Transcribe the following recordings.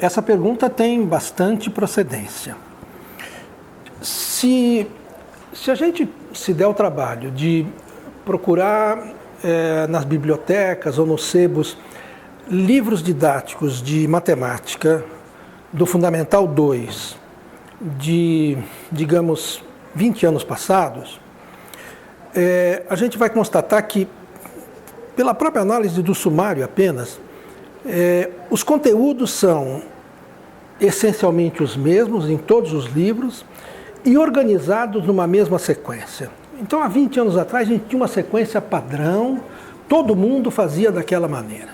essa pergunta tem bastante procedência. Se a gente se der o trabalho de procurar nas bibliotecas ou nos sebos livros didáticos de matemática do Fundamental 2 de, digamos, 20 anos passados, a gente vai constatar que, pela própria análise do sumário apenas, os conteúdos são essencialmente os mesmos em todos os livros e organizados numa mesma sequência. Então, há 20 anos atrás, a gente tinha uma sequência padrão, todo mundo fazia daquela maneira.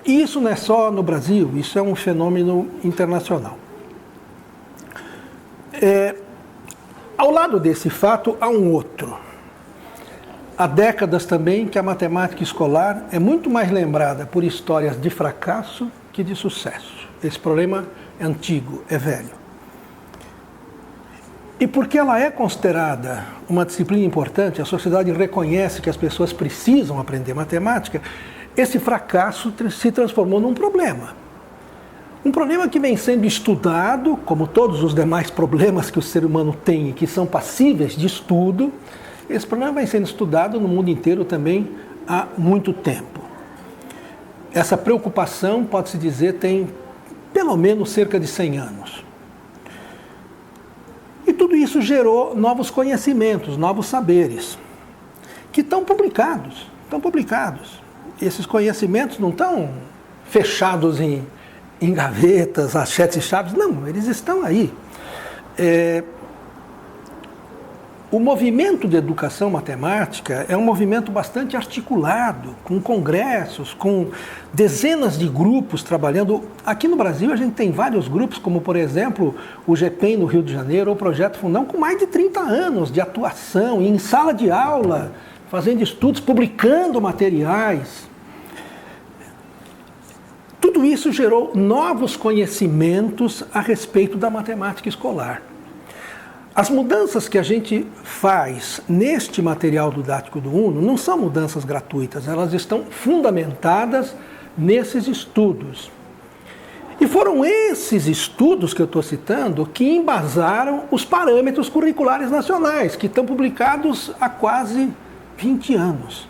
E isso não é só no Brasil, isso é um fenômeno internacional. Ao lado desse fato, há um outro. Há décadas também que a matemática escolar é muito mais lembrada por histórias de fracasso que de sucesso. Esse problema é antigo, é velho. E porque ela é considerada uma disciplina importante, a sociedade reconhece que as pessoas precisam aprender matemática, esse fracasso se transformou num problema. Um problema que vem sendo estudado, como todos os demais problemas que o ser humano tem e que são passíveis de estudo, esse problema vem sendo estudado no mundo inteiro também há muito tempo. Essa preocupação, pode-se dizer, tem pelo menos cerca de 100 anos. E tudo isso gerou novos conhecimentos, novos saberes, que estão publicados. Esses conhecimentos não estão fechados em gavetas, as 7 chaves, não, eles estão aí. O movimento de educação matemática é um movimento bastante articulado, com congressos, com dezenas de grupos trabalhando. Aqui no Brasil a gente tem vários grupos, como por exemplo o GPEM no Rio de Janeiro, ou o Projeto Fundão, com mais de 30 anos de atuação, em sala de aula, fazendo estudos, publicando materiais. Tudo isso gerou novos conhecimentos a respeito da matemática escolar. As mudanças que a gente faz neste material didático do UNO não são mudanças gratuitas, elas estão fundamentadas nesses estudos. E foram esses estudos que eu estou citando que embasaram os parâmetros curriculares nacionais, que estão publicados há quase 20 anos.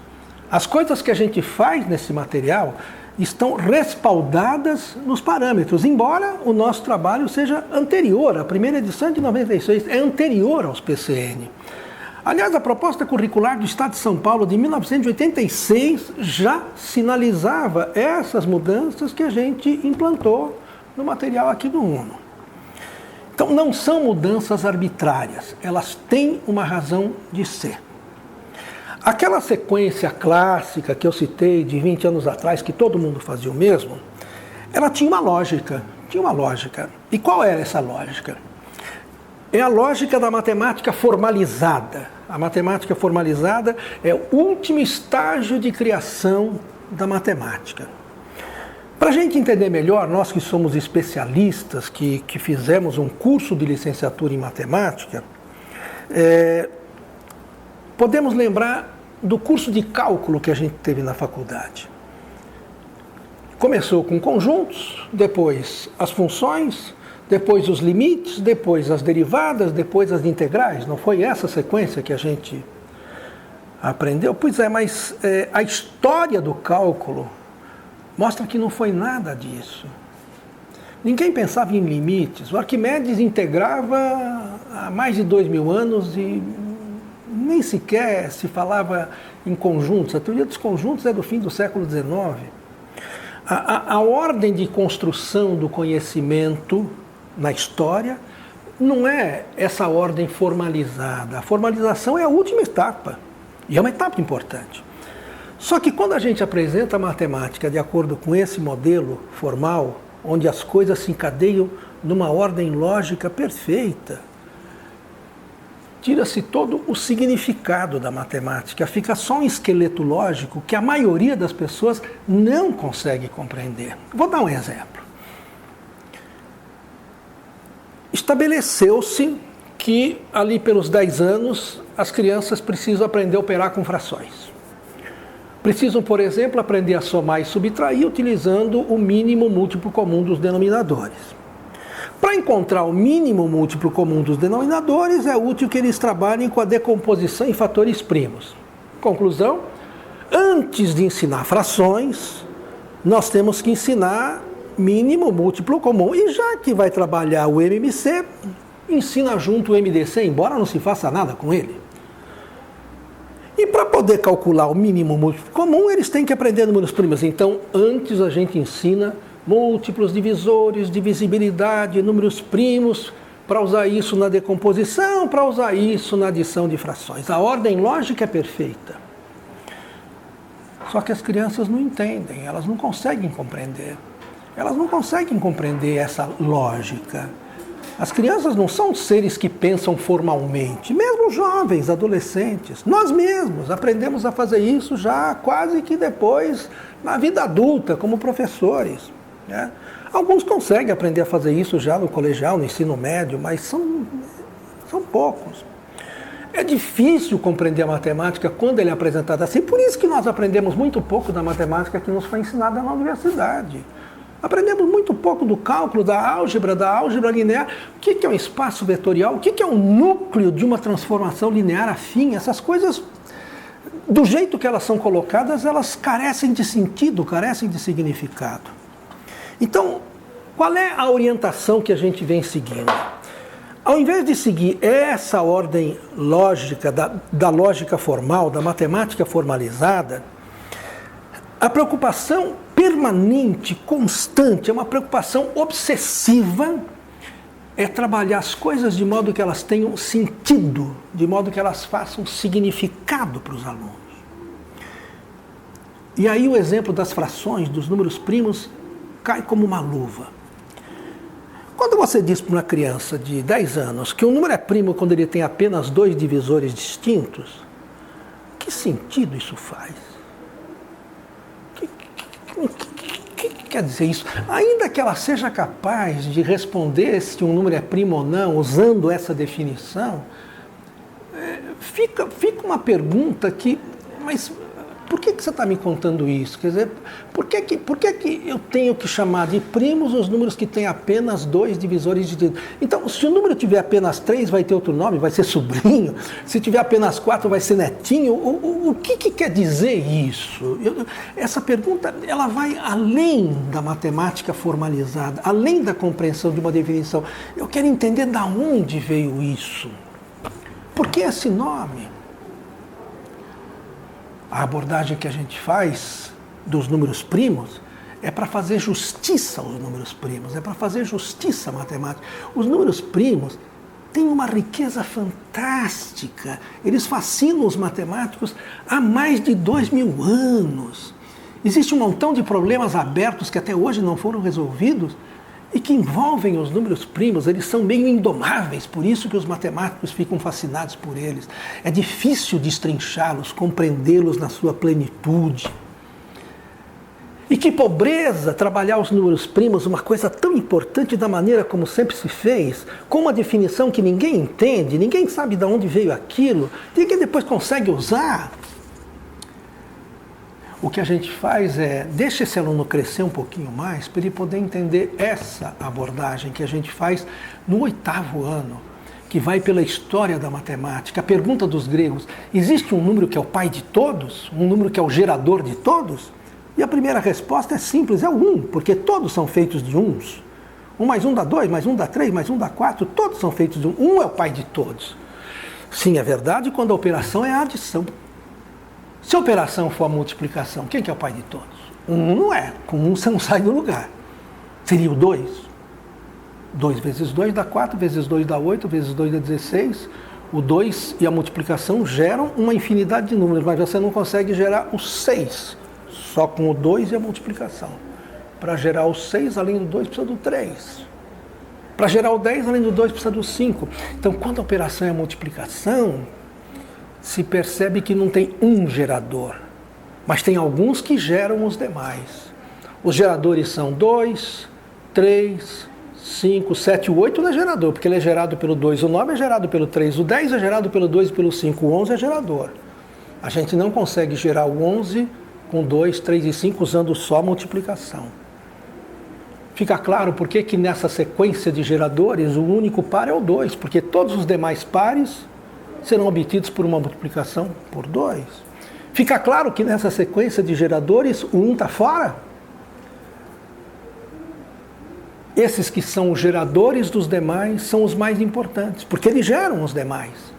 As coisas que a gente faz nesse material estão respaldadas nos parâmetros, embora o nosso trabalho seja anterior, a primeira edição de 96 é anterior aos PCN. Aliás, a proposta curricular do Estado de São Paulo de 1986 já sinalizava essas mudanças que a gente implantou no material aqui do UNO. Então, não são mudanças arbitrárias, elas têm uma razão de ser. Aquela sequência clássica que eu citei de 20 anos atrás, que todo mundo fazia o mesmo, ela tinha uma lógica. E qual era essa lógica? É a lógica da matemática formalizada. A matemática formalizada é o último estágio de criação da matemática. Para a gente entender melhor, nós que somos especialistas, que fizemos um curso de licenciatura em matemática, podemos lembrar do curso de cálculo que a gente teve na faculdade. Começou com conjuntos, depois as funções, depois os limites, depois as derivadas, depois as integrais. Não foi essa sequência que a gente aprendeu? Pois é, mas a história do cálculo mostra que não foi nada disso. Ninguém pensava em limites. O Arquimedes integrava há mais de 2000 anos e nem sequer se falava em conjuntos. A teoria dos conjuntos é do fim do século XIX. A ordem de construção do conhecimento na história não é essa ordem formalizada. A formalização é a última etapa, e é uma etapa importante. Só que quando a gente apresenta a matemática de acordo com esse modelo formal, onde as coisas se encadeiam numa ordem lógica perfeita, tira-se todo o significado da matemática, fica só um esqueleto lógico que a maioria das pessoas não consegue compreender. Vou dar um exemplo. Estabeleceu-se que ali pelos 10 anos as crianças precisam aprender a operar com frações. precisam, por exemplo, aprender a somar e subtrair utilizando o mínimo múltiplo comum dos denominadores. Para encontrar o mínimo múltiplo comum dos denominadores, é útil que eles trabalhem com a decomposição em fatores primos. Conclusão: antes de ensinar frações, nós temos que ensinar mínimo múltiplo comum. E já que vai trabalhar o MMC, ensina junto o MDC, embora não se faça nada com ele. E para poder calcular o mínimo múltiplo comum, eles têm que aprender números primos. Então, antes a gente ensina múltiplos, divisores, divisibilidade, números primos, para usar isso na decomposição, para usar isso na adição de frações. A ordem lógica é perfeita. Só que as crianças não entendem, elas não conseguem compreender. Elas não conseguem compreender essa lógica. As crianças não são seres que pensam formalmente, mesmo jovens, adolescentes. Nós mesmos aprendemos a fazer isso já quase que depois, na vida adulta, como professores, né? Alguns conseguem aprender a fazer isso já no colegial, no ensino médio, mas são poucos. É difícil compreender a matemática quando ele é apresentado assim, por isso que nós aprendemos muito pouco da matemática que nos foi ensinada na universidade. Aprendemos muito pouco do cálculo, da álgebra linear. O que é um espaço vetorial? O que é um núcleo de uma transformação linear afim? Essas coisas, do jeito que elas são colocadas, elas carecem de sentido, carecem de significado. Então, qual é a orientação que a gente vem seguindo? Ao invés de seguir essa ordem lógica, da lógica formal, da matemática formalizada, a preocupação permanente, constante, é uma preocupação obsessiva, é trabalhar as coisas de modo que elas tenham sentido, de modo que elas façam significado para os alunos. E aí o exemplo das frações, dos números primos, cai como uma luva. Quando você diz para uma criança de 10 anos que um número é primo quando ele tem apenas 2 divisores distintos, que sentido isso faz? O que quer dizer isso? Ainda que ela seja capaz de responder se um número é primo ou não, usando essa definição, fica uma pergunta que, mas por que você está me contando isso? Quer dizer, por que eu tenho que chamar de primos os números que têm apenas 2 divisores distintos? Então, se o número tiver apenas 3, vai ter outro nome, vai ser sobrinho. Se tiver apenas 4, vai ser netinho. O que quer dizer isso? Essa pergunta, ela vai além da matemática formalizada, além da compreensão de uma definição. Eu quero entender de onde veio isso. Por que esse nome? A abordagem que a gente faz dos números primos é para fazer justiça aos números primos, é para fazer justiça à matemática. Os números primos têm uma riqueza fantástica, eles fascinam os matemáticos há mais de 2000 anos. Existe um montão de problemas abertos que até hoje não foram resolvidos e que envolvem os números primos, eles são meio indomáveis, por isso que os matemáticos ficam fascinados por eles. É difícil destrinchá-los, compreendê-los na sua plenitude. E que pobreza trabalhar os números primos, uma coisa tão importante da maneira como sempre se fez, com uma definição que ninguém entende, ninguém sabe de onde veio aquilo, ninguém depois consegue usar. O que a gente faz é, deixa esse aluno crescer um pouquinho mais para ele poder entender essa abordagem que a gente faz no 8º ano, que vai pela história da matemática. A pergunta dos gregos, existe um número que é o pai de todos? Um número que é o gerador de todos? E a primeira resposta é simples, é o 1, porque todos são feitos de uns. 1 mais 1 dá 2, mais 1 dá 3, mais 1 dá 4, todos são feitos de 1. 1 é o pai de todos. Sim, é verdade quando a operação é a adição. Se a operação for a multiplicação, quem que é o pai de todos? 1 não é. Com 1 você não sai do lugar. Seria o 2. 2 vezes 2 dá 4, vezes 2 dá 8, vezes 2 dá 16. O 2 e a multiplicação geram uma infinidade de números, mas você não consegue gerar o 6, só com o 2 e a multiplicação. Para gerar o 6, além do 2, precisa do 3. Para gerar o 10, além do 2, precisa do 5. Então, quando a operação é a multiplicação, se percebe que não tem um gerador, mas tem alguns que geram os demais. Os geradores são 2, 3, 5, 7, o 8 não é gerador, porque ele é gerado pelo 2, o 9 é gerado pelo 3, o 10 é gerado pelo 2 e pelo 5, o 11 é gerador. A gente não consegue gerar o 11 com 2, 3 e 5 usando só a multiplicação. Fica claro por que nessa sequência de geradores o único par é o 2, porque todos os demais pares serão obtidos por uma multiplicação por 2. Fica claro que nessa sequência de geradores o 1 está fora. Esses que são os geradores dos demais são os mais importantes, porque eles geram os demais.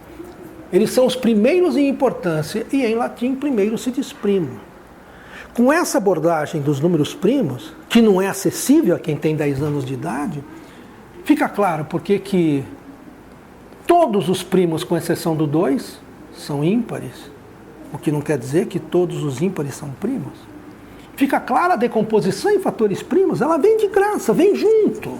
Eles são os primeiros em importância e em latim primeiro se diz primo. Com essa abordagem dos números primos, que não é acessível a quem tem 10 anos de idade, fica claro porque que todos os primos, com exceção do 2, são ímpares, o que não quer dizer que todos os ímpares são primos. Fica clara a decomposição em fatores primos, ela vem de graça, vem junto.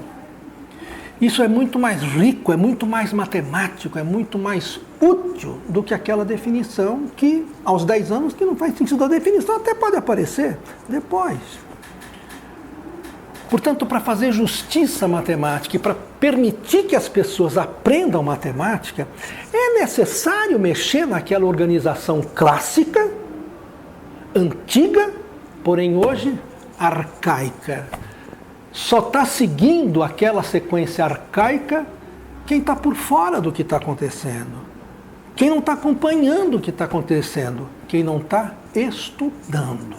Isso é muito mais rico, é muito mais matemático, é muito mais útil do que aquela definição que, aos 10 anos, que não faz sentido. A definição até pode aparecer depois. Portanto, para fazer justiça matemática e para permitir que as pessoas aprendam matemática, é necessário mexer naquela organização clássica, antiga, porém hoje arcaica. Só está seguindo aquela sequência arcaica quem está por fora do que está acontecendo. Quem não está acompanhando o que está acontecendo. Quem não está estudando.